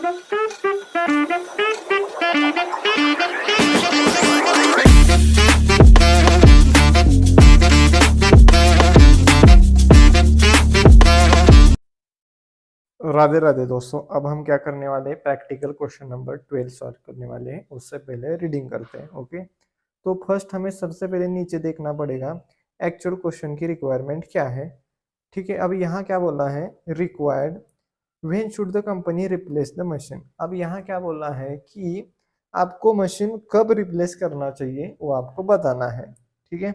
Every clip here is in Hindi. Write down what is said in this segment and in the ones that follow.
राधे राधे दोस्तों, अब हम क्या करने वाले हैं, प्रैक्टिकल क्वेश्चन नंबर 12 सॉल्व करने वाले हैं। उससे पहले रीडिंग करते हैं। ओके, तो फर्स्ट हमें सबसे पहले नीचे देखना पड़ेगा एक्चुअल क्वेश्चन की रिक्वायरमेंट क्या है। ठीक है, अब यहाँ क्या बोला है, required when should the company replace the machine. अब यहाँ क्या बोला है कि आपको मशीन कब रिप्लेस करना चाहिए वो आपको बताना है। ठीक है,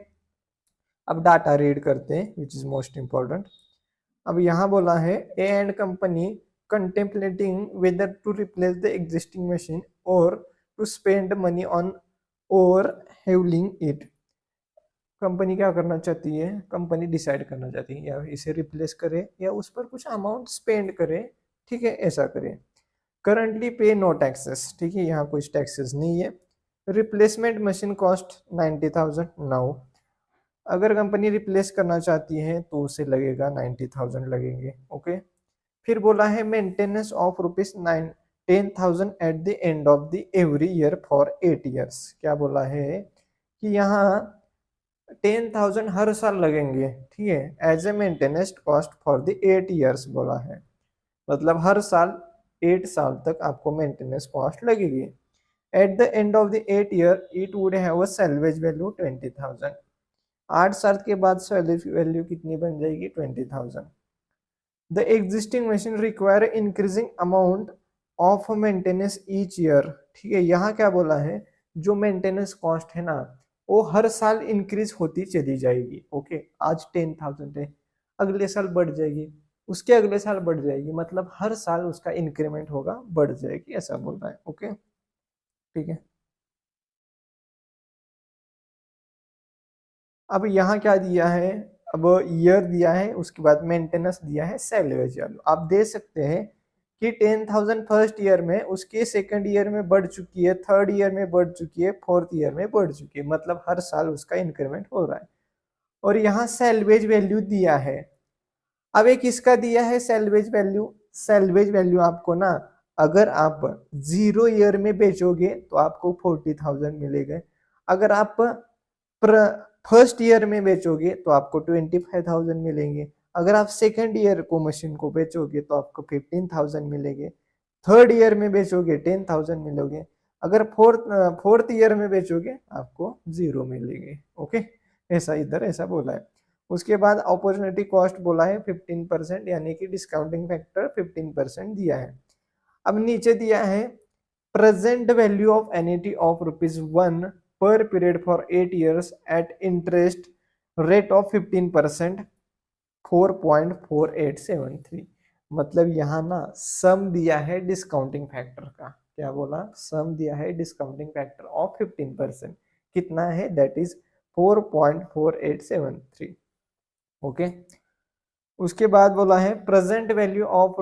अब डाटा रीड करते हैं विच इज मोस्ट इंपॉर्टेंट। अब यहाँ बोला है A and company contemplating whether to replace the existing machine or to spend money on overhauling it. Company क्या करना चाहती है, कंपनी डिसाइड करना चाहती है या इसे रिप्लेस करे या उस पर कुछ अमाउंट स्पेंड करे। ठीक है, ऐसा करे। करंटली पे नो टैक्सेस, ठीक है, यहाँ कुछ टैक्सेस नहीं है। Replacement machine cost 90,000 now. अगर कंपनी रिप्लेस करना चाहती है तो उसे लगेगा 90,000 लगेंगे। ओके, फिर बोला है maintenance of ₹10,000 eight the end of the every year for 8 years. क्या बोला है कि यहाँ 10,000 हर साल लगेंगे। ठीक है, as a maintenance cost for the 8 years बोला है, मतलब हर साल 8 साल तक आपको मेंटेनेंस कॉस्ट लगेगी। At the end of the 8 year it would have a salvage value 20,000। 8 साल के बाद सैलवेज वैल्यू कितनी बन जाएगी, 20,000। The existing machine require increasing amount of maintenance each year. ठीक है, यहाँ क्या बोला है, जो मेंटेनेंस कॉस्ट है ना वो हर साल इंक्रीज होती चली जाएगी। ओके, आज 10,000 है, अगले साल बढ़ जाएगी, उसके अगले साल बढ़ जाएगी, मतलब हर साल उसका इंक्रीमेंट होगा, बढ़ जाएगी, ऐसा बोल रहा है। ओके, ठीक है। अब यहाँ क्या दिया है, अब ईयर दिया है, उसके बाद मेंटेनेंस दिया है, सैलवेज वैल्यू आप दे सकते हैं कि 10,000 फर्स्ट ईयर में, उसके सेकंड ईयर में बढ़ चुकी है, थर्ड ईयर में बढ़ चुकी है, फोर्थ ईयर में बढ़ चुकी है, मतलब हर साल उसका इंक्रीमेंट हो रहा है। और यहाँ सैलवेज वैल्यू दिया है। अब एक इसका दिया है सैलवेज वैल्यू। सैलवेज वैल्यू आपको ना, अगर आप 0 ईयर में बेचोगे तो आपको 40,000 मिलेगा। अगर आप फर्स्ट ईयर में बेचोगे तो आपको 25,000 मिलेंगे। अगर आप सेकेंड ईयर को मशीन को बेचोगे तो आपको 15,000 मिलेंगे। थर्ड ईयर में बेचोगे 10,000 मिलोगे। अगर फोर्थ ईयर में बेचोगे आपको 0 मिलेंगे। ओके, ऐसा इधर ऐसा बोला है। उसके बाद अपॉर्चुनिटी कॉस्ट बोला है 15%, यानी कि डिस्काउंटिंग फैक्टर 15% दिया है। अब नीचे दिया है present value of annuity of ₹1 per period for 8 years at interest rate of 15%, 4.4873। मतलब यहाँ ना सम दिया है डिस्काउंटिंग फैक्टर का। क्या बोला, सम दिया है डिस्काउंटिंग फैक्टर ऑफ 15%, कितना है, दैट इज 4.4873। ओके, उसके बाद बोला है present value of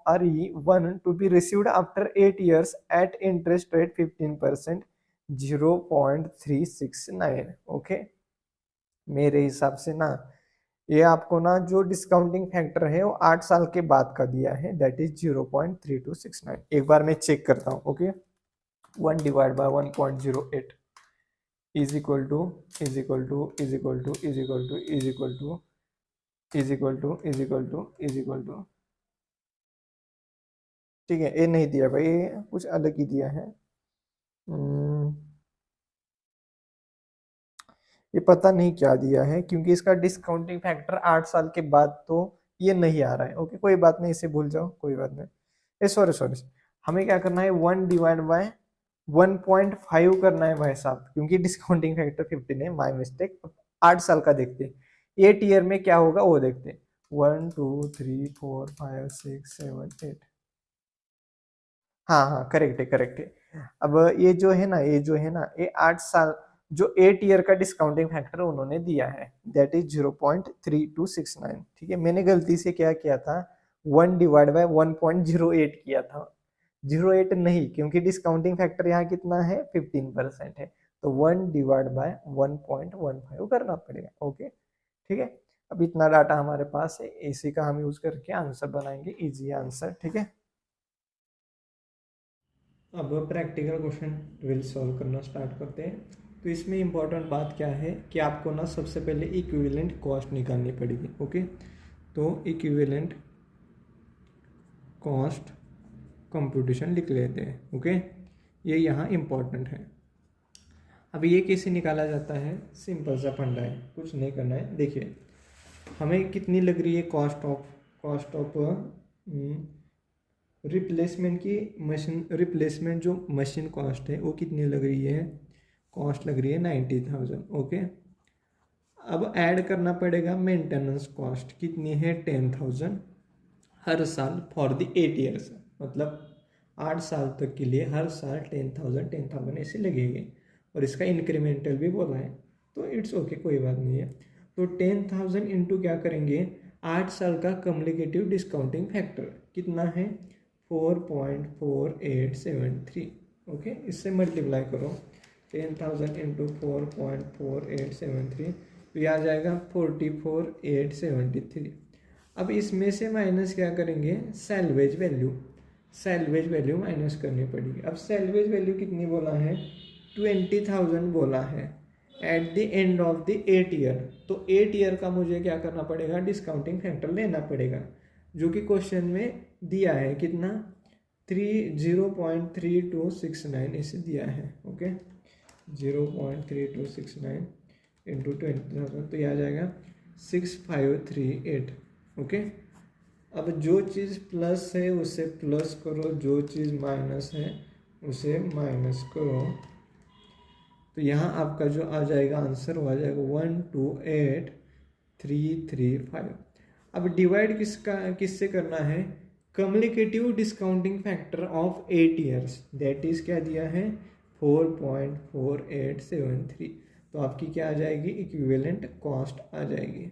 RE1 to be received after 8 years at interest rate 15%, 0.369। Okay, मेरे हिसाब से ना ये आपको ना जो डिस्काउंटिंग फैक्टर है वो 8 साल के बाद का दिया है, दैट इज 0.3269। एक बार मैं चेक करता हूँ। Okay, 1 divide by 1.08 is equal to is equal to is equal to is equal to is equal to is equal to is equal to is equal to. ठीक है, ये नहीं दिया भाई, ये कुछ अलग ही दिया है। ये पता नहीं क्या दिया है, क्योंकि इसका डिस्काउंटिंग फैक्टर 8 साल के बाद तो ये नहीं आ रहा है। ओके, कोई बात नहीं, इसे भूल जाओ, कोई बात नहीं। ए सॉरी सॉरी, हमें क्या करना है, 1 डिवाइड बाय 1.5 करना है भाई साहब, क्योंकि डिस्काउंटिंग फैक्टर 15 है, माय मिस्टेक। 8 साल का देखते हैं 8 ईयर में क्या होगा वो देखते हैं। 1 2 3 4 5 6 7 8। हाँ हाँ, करेक्ट है करेक्ट है। अब ये जो है ना, ये जो है ना, ये 8 साल जो 8 ईयर का डिस्काउंटिंग फैक्टर उन्होंने दिया है, दैट इज 0.3269। ठीक है, मैंने गलती से क्या किया था, 1 डिवाइड बाय 1.08 किया था, 08 नहीं, क्योंकि डिस्काउंटिंग फैक्टर यहाँ कितना है, 15% है, तो 1 डिवाइड बाय 1.15 करना पड़ेगा। ओके, ठीक है। अब इतना डाटा हमारे पास है, इसी का हम यूज करके आंसर बनाएंगे, इजी आंसर। ठीक है। अब प्रैक्टिकल क्वेश्चन 12 सॉल्व करना स्टार्ट करते हैं। तो इसमें इम्पॉर्टेंट बात क्या है कि आपको ना सबसे पहले इक्विवेलेंट कॉस्ट निकालनी पड़ेगी। ओके, तो इक्विवेलेंट कॉस्ट कंप्यूटेशन लिख लेते हैं। ओके, ये यहाँ इम्पॉर्टेंट है। अब ये कैसे निकाला जाता है, सिंपल सा फंडा है, कुछ नहीं करना है। देखिए हमें कितनी लग रही है कॉस्ट ऑफ रिप्लेसमेंट की मशीन, रिप्लेसमेंट जो मशीन कॉस्ट है वो कितनी लग रही है, कॉस्ट लग रही है 90,000। ओके, अब ऐड करना पड़ेगा मेंटेनेंस कॉस्ट, कितनी है 10,000 हर साल फॉर द 8 ईयर्स, मतलब 8 साल तक के लिए हर साल 10,000 ऐसे लगेंगे। और इसका इंक्रीमेंटल भी बोला है, तो इट्स ओके, कोई बात नहीं है। तो 10,000 इंटू क्या करेंगे, 8 साल का कम्युलेटिव डिस्काउंटिंग फैक्टर कितना है 4.4873। ओके, इससे मल्टीप्लाई करो 10,000 इंटू 4.4873, तो यह आ जाएगा 44,873। अब इसमें से माइनस क्या करेंगे, सैलवेज वैल्यू माइनस करनी पड़ेगी। अब सैलवेज वैल्यू कितनी बोला है, 20,000 बोला है eight the end of the 8 year. तो 8 ईयर का मुझे क्या करना पड़ेगा, डिस्काउंटिंग फैक्टर लेना पड़ेगा, जो कि क्वेश्चन में दिया है कितना 0.3269 इसे दिया है। ओके, 0.3269 इंटू 20,000, तो यह आ जाएगा 6538। ओके, अब जो चीज़ प्लस है उसे प्लस करो, जो चीज़ माइनस है उसे माइनस करो, तो यहाँ आपका जो आ जाएगा आंसर वो आ जाएगा 128,335। अब डिवाइड किससे करना है, cumulative discounting factor of 8 years, that is क्या दिया है 4.4873। तो आपकी क्या आ जाएगी, इक्विवेलेंट कॉस्ट आ जाएगी,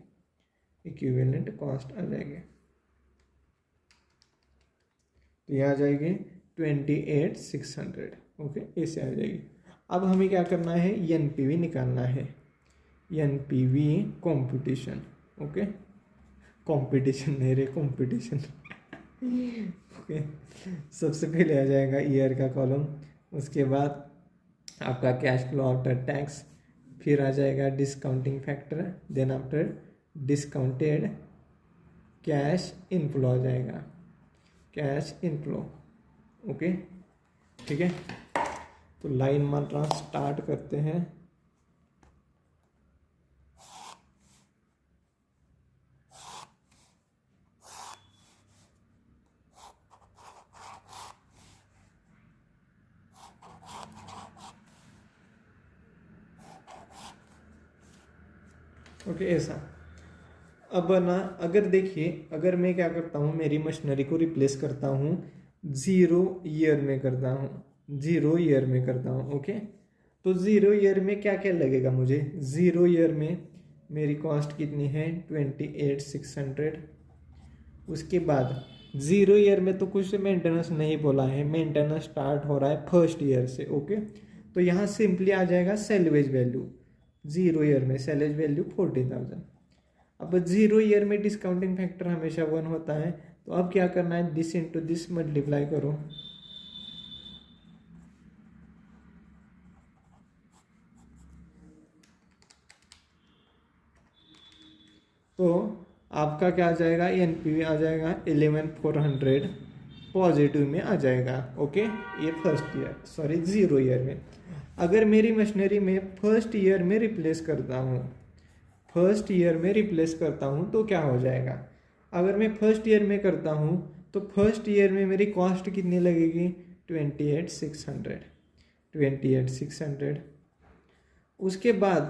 तो यह आ जाएगी 28,600। ओके, ऐसे आ जाएगी। अब हमें क्या करना है, एनपीवी निकालना है, एनपीवी कंपटीशन। ओके, कंपटीशन नहीं रे, कंपटीशन। ओके, सबसे पहले आ जाएगा ईयर का कॉलम, उसके बाद आपका कैश फ्लो आफ्टर टैक्स, फिर आ जाएगा discounting factor, then after discounted cash inflow आ जाएगा, कैश इनफ्लो। ओके, ठीक है, तो लाइन मात्रा स्टार्ट करते हैं। ओके, ऐसा। अब ना अगर देखिए, अगर मैं क्या करता हूँ, मेरी मशीनरी को रिप्लेस करता हूँ 0 ईयर में करता हूँ। ओके, तो 0 ईयर में क्या क्या लगेगा मुझे, 0 ईयर में मेरी कॉस्ट कितनी है 28,600। उसके बाद 0 ईयर में तो कुछ मेंटेनेंस नहीं बोला है, मेंटेनेंस स्टार्ट हो रहा है फर्स्ट ईयर से। ओके, तो यहाँ सिंपली आ जाएगा सैलवेज वैल्यू, 0 ईयर में सैलवेज वैल्यू 40,000। अब 0 ईयर में डिस्काउंटिंग फैक्टर हमेशा 1 होता है, तो अब क्या करना है, दिस इंटू दिस मल्टीप्लाई करो, तो आपका क्या आ जाएगा, एनपीवी आ जाएगा 11,400 पॉजिटिव में आ जाएगा। ओके, ये फर्स्ट ईयर, सॉरी 0 ईयर में। अगर मेरी मशीनरी में फर्स्ट ईयर में रिप्लेस करता हूँ तो क्या हो जाएगा, अगर मैं फर्स्ट ईयर में करता हूँ तो फर्स्ट ईयर में मेरी कॉस्ट कितनी लगेगी 28,600। उसके बाद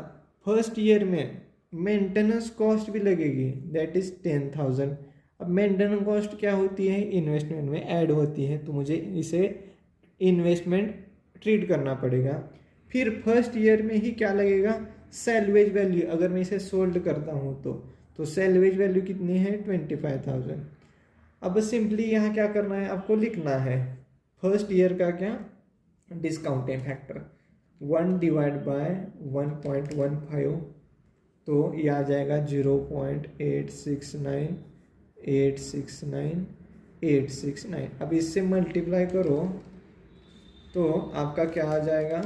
फर्स्ट ईयर में मेंटेनेंस कॉस्ट भी लगेगी, दैट इज 10,000। अब मेंटेनेंस कॉस्ट क्या होती है, इन्वेस्टमेंट में ऐड होती है, तो मुझे इसे इन्वेस्टमेंट ट्रीट करना पड़ेगा। फिर फर्स्ट ईयर में ही क्या लगेगा, सैलवेज वैल्यू, अगर मैं इसे सोल्ड करता हूँ तो सैलवेज वैल्यू कितनी है 25,000। अब सिंपली यहाँ क्या करना है, आपको लिखना है फर्स्ट ईयर का क्या डिस्काउंटिंग फैक्टर 1 डिवाइड बाय 1.15, तो ये आ जाएगा 0.869869। अब इससे मल्टीप्लाई करो तो आपका क्या आ जाएगा,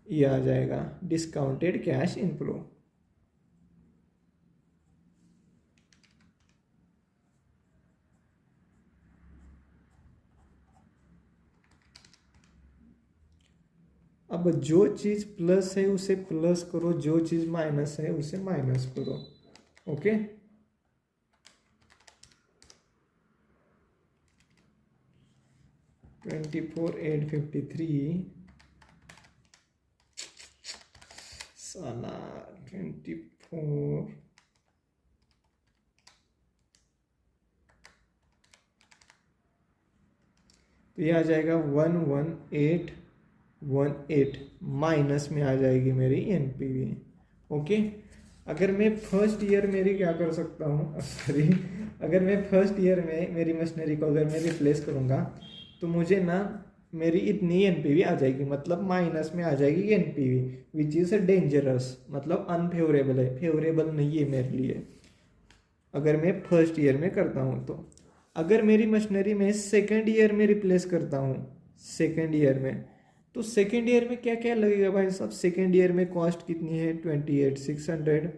ये आ जाएगा डिस्काउंटेड कैश इनफ्लो। अब जो चीज प्लस है उसे प्लस करो, जो चीज माइनस है उसे माइनस करो। ओके, 24,853 साला 24, तो ये आ जाएगा 11818 माइनस में आ जाएगी मेरी एनपीवी। ओके, अगर मैं फर्स्ट ईयर मेरी क्या कर सकता हूँ, सॉरी, अगर मैं फर्स्ट ईयर में मेरी मशीनरी को अगर मैं रिप्लेस करूँगा तो मुझे ना मेरी इतनी एनपीवी आ जाएगी, मतलब माइनस में आ जाएगी एनपीवी, विच इज़ डेंजरस, मतलब अनफेवरेबल है, फेवरेबल नहीं है मेरे लिए अगर मैं फर्स्ट ईयर में करता हूँ। तो अगर मेरी मशीनरी में सेकेंड ईयर में रिप्लेस करता हूँ, सेकेंड ईयर में, तो सेकेंड ईयर में क्या क्या लगेगा भाई साहब, सेकेंड ईयर में कॉस्ट कितनी है 28,600।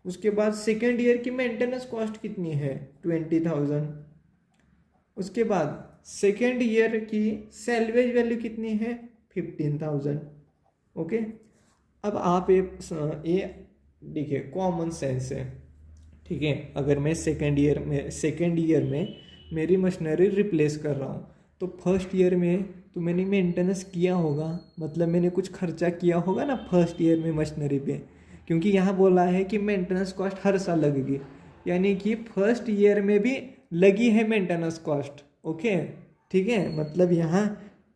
उसके बाद सेकेंड ईयर की मेंटेनेंस कॉस्ट कितनी है 20,000। उसके बाद सेकेंड ईयर की सैलवेज वैल्यू कितनी है 15,000। ओके, अब आप ये देखिए कॉमन सेंस है, ठीक है, अगर मैं सेकेंड ईयर में मेरी मशीनरी रिप्लेस कर रहा हूँ तो फर्स्ट ईयर में तो मैंने मेंटेनेंस किया होगा, मतलब मैंने कुछ खर्चा किया होगा ना फर्स्ट ईयर में मशीनरी पे, क्योंकि यहाँ बोला है कि मेंटेनेंस कॉस्ट हर साल लगेगी, यानी कि फर्स्ट ईयर में भी लगी है मेंटेनेंस कॉस्ट। ओके, ठीक है, मतलब यहाँ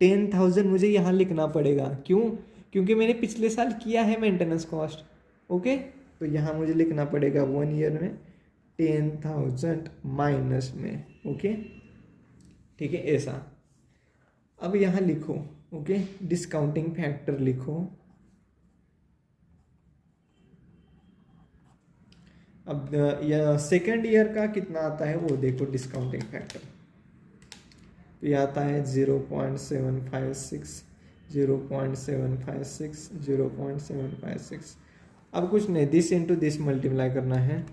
10,000 मुझे यहाँ लिखना पड़ेगा, क्यों, क्योंकि मैंने पिछले साल किया है मेंटेनेंस कॉस्ट। ओके, तो यहाँ मुझे लिखना पड़ेगा 1 ईयर में 10,000 माइनस में। ओके, ठीक है, ऐसा। अब यहाँ लिखो, ओके, डिस्काउंटिंग फैक्टर लिखो। अब यह सेकेंड ईयर का कितना आता है वो देखो डिस्काउंटिंग फैक्टर, तो ये आता है 0.756, 0.756, 0.756। अब कुछ नहीं, दिस इंटू दिस मल्टीप्लाई करना है,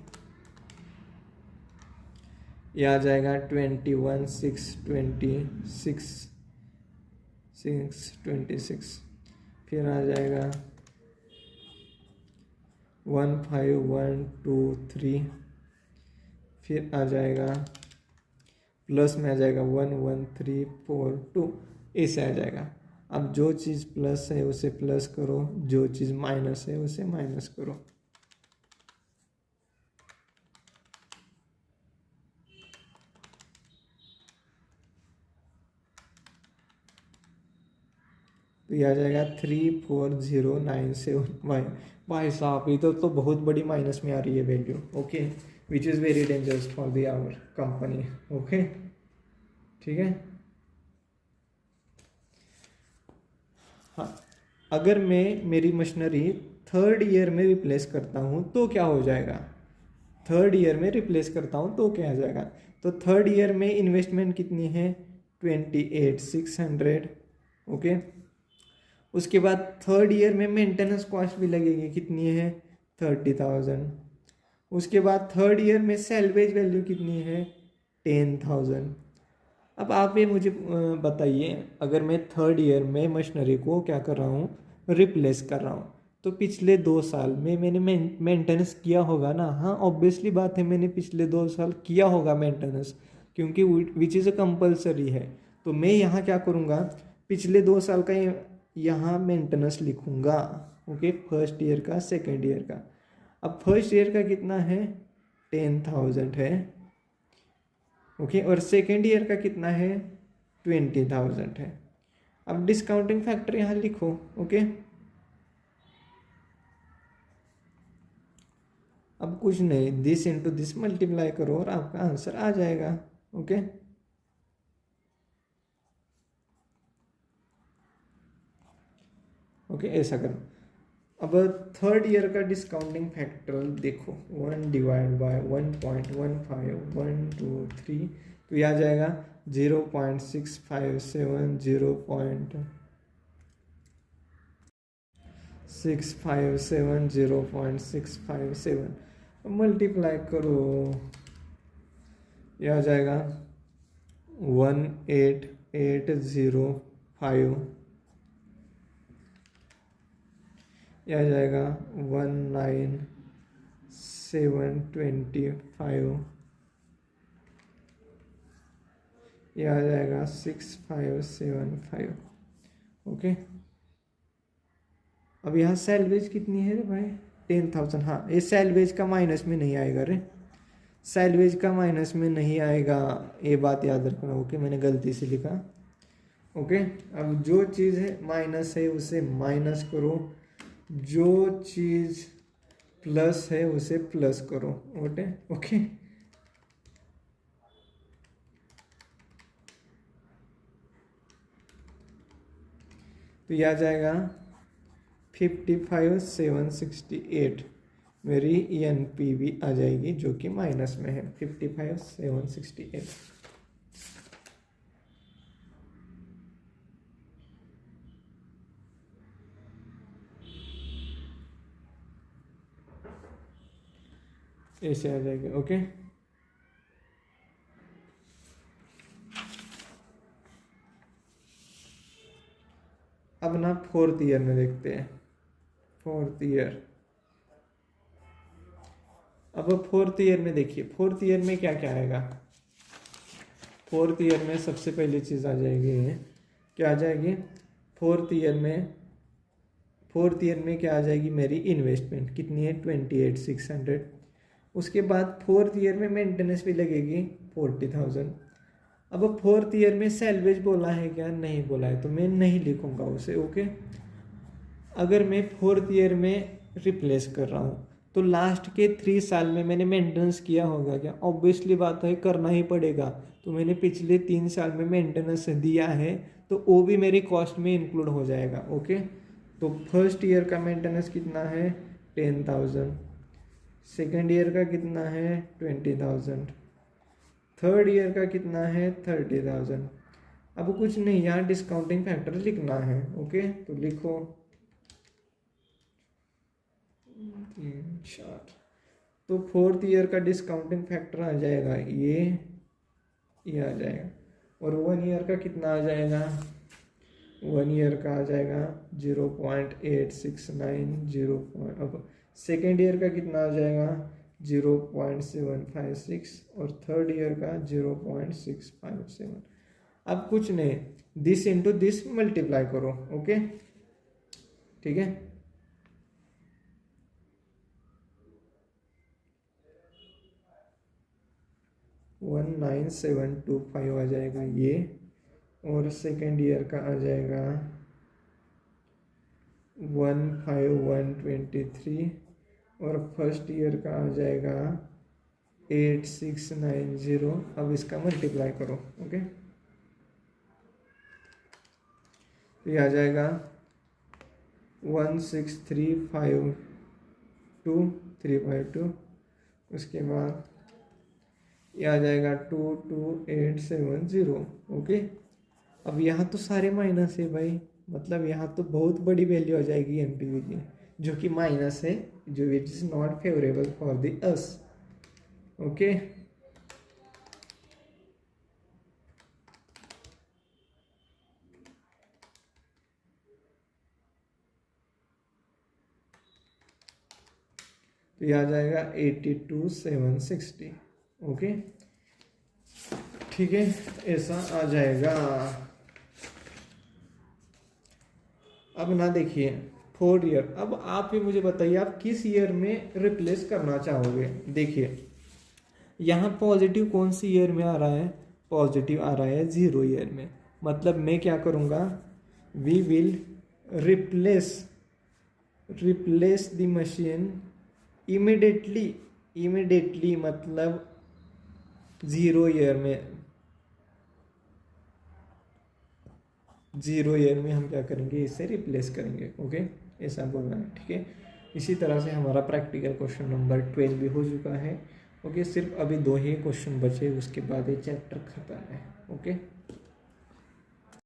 ये आ जाएगा 21,626, फिर आ जाएगा 15,123, फिर आ जाएगा प्लस में आ जाएगा 11,342, ऐसे आ जाएगा। अब जो चीज़ प्लस है उसे प्लस करो, जो चीज़ माइनस है उसे माइनस करो। तो ये आ जाएगा 34,097 भाई साहब, ये तो बहुत बड़ी माइनस में आ रही है value. Okay, which is very dangerous for the our company. Okay, ठीक है। हाँ, अगर मैं मेरी मशीनरी थर्ड ईयर में रिप्लेस करता हूँ तो क्या हो जाएगा, थर्ड ईयर में रिप्लेस करता हूँ तो क्या आ जाएगा, तो थर्ड ईयर में इन्वेस्टमेंट कितनी है 28,600। ओके, उसके बाद थर्ड ईयर में मेंटेनेंस कॉस्ट भी लगेगी, कितनी है 30,000। उसके बाद थर्ड ईयर में सैलवेज वैल्यू कितनी है 10,000। अब आप ये मुझे बताइए, अगर मैं थर्ड ईयर में मशीनरी को क्या कर रहा हूँ, रिप्लेस कर रहा हूँ, तो पिछले 2 साल में मैंने मेंटेनेंस किया होगा ना। हाँ, ऑब्वियसली बात है, मैंने पिछले 2 साल किया होगा मेंटेनेंस, क्योंकि विच इज़ अ कंपल्सरी है। तो मैं यहाँ क्या करूँगा, पिछले 2 साल का यहाँ मेंटेनेंस लिखूँगा। ओके, फर्स्ट ईयर का, सेकेंड ईयर का। अब फर्स्ट ईयर का कितना है 10,000 है। ओके, और सेकेंड ईयर का कितना है 20,000 है। अब डिस्काउंटिंग फैक्टर यहाँ लिखो। ओके, अब कुछ नहीं, दिस इंटू दिस मल्टीप्लाई करो और आपका आंसर आ जाएगा। ओके, ओके, ऐसा करो। अब थर्ड ईयर का डिस्काउंटिंग फैक्टर देखो, 1 डिवाइड बाय 1.15, 1 2 3, तो यह आ जाएगा 0.657 0.657 0.657 मल्टीप्लाई करो, यह आ जाएगा 18805, यह आ जाएगा 19725, यह आ जाएगा 6575। ओके, अब यहाँ सैलवेज कितनी है रे भाई? 10,000। हाँ, ये सैलवेज का माइनस में नहीं आएगा रे, सैलवेज का माइनस में नहीं आएगा, ये बात याद रखना। ओके, मैंने गलती से लिखा। ओके, अब जो चीज़ है माइनस है उसे माइनस करो, जो चीज़ प्लस है उसे प्लस करो। ओके, तो यह आ जाएगा 55,768 मेरी NPV आ जाएगी, जो कि माइनस में है 55,768। ऐसे आ जाएगी। ओके, अब ना 4th ईयर में देखते हैं। 4th ईयर, अब 4th ईयर में देखिए, 4th ईयर में क्या क्या आएगा। 4th ईयर में सबसे पहली चीज़ आ जाएगी, क्या आ जाएगी 4th ईयर में? 4th ईयर में क्या आ जाएगी मेरी? इन्वेस्टमेंट कितनी है? 28,600। उसके बाद 4th ईयर में मेंटेनेंस भी लगेगी 40,000। अब 4th ईयर में सैलवेज बोला है क्या? नहीं बोला है, तो मैं नहीं लिखूंगा उसे। ओके, अगर मैं 4th ईयर में रिप्लेस कर रहा हूँ तो लास्ट के 3 साल में मैंने मेंटेनेंस किया होगा क्या? ऑब्वियसली बात है, करना ही पड़ेगा। तो मैंने पिछले 3 साल में मेंटेनेंस दिया है, तो वो भी मेरी कॉस्ट में इंक्लूड हो जाएगा। ओके, तो 1st ईयर का मेंटेनेंस कितना है? 10,000। 2nd ईयर का कितना है? 20,000। 3rd ईयर का कितना है? 30,000। अब कुछ नहीं, यहाँ डिस्काउंटिंग फैक्टर लिखना है। ओके, तो लिखो 3 4। तो 4th ईयर का डिस्काउंटिंग फैक्टर आ जाएगा ये आ जाएगा। और 1 ईयर का कितना आ जाएगा? 1 ईयर का आ जाएगा 0.869 अब 2nd ईयर का कितना आ जाएगा? 0.756 और 3rd ईयर का 0.657। अब कुछ नहीं, दिस इंटू दिस मल्टीप्लाई करो। ओके, ठीक है, 19,725 आ जाएगा ये, और 2nd ईयर का आ जाएगा 15,123 और 1st ईयर का आ जाएगा 8,690। अब इसका मल्टीप्लाई करो। ओके, तो ये आ जाएगा 16352 उसके बाद ये आ जाएगा 22,870। ओके, अब यहाँ तो सारे माइनस है भाई, मतलब यहाँ तो बहुत बड़ी वैल्यू आ जाएगी NPV की, जो कि माइनस है, जो it is not favourable for the us. Okay, तो ये आ जाएगा 82,760। ओके, ठीक है, ऐसा आ जाएगा। अब ना देखिए 4th ईयर, अब आप ही मुझे बताइए आप किस ईयर में रिप्लेस करना चाहोगे। देखिए यहाँ पॉजिटिव कौन सी ईयर में आ रहा है? पॉजिटिव आ रहा है 0 ईयर में। मतलब मैं क्या करूँगा, we will replace the machine immediately मतलब 0 ईयर में। 0 ईयर में हम क्या करेंगे, इसे रिप्लेस करेंगे। ओके, ऐसा बोलना है, ठीक है। इसी तरह से हमारा प्रैक्टिकल क्वेश्चन नंबर 12 भी हो चुका है ओके, सिर्फ अभी 2 ही क्वेश्चन बचे, उसके बाद ये चैप्टर खत्म है। ओके।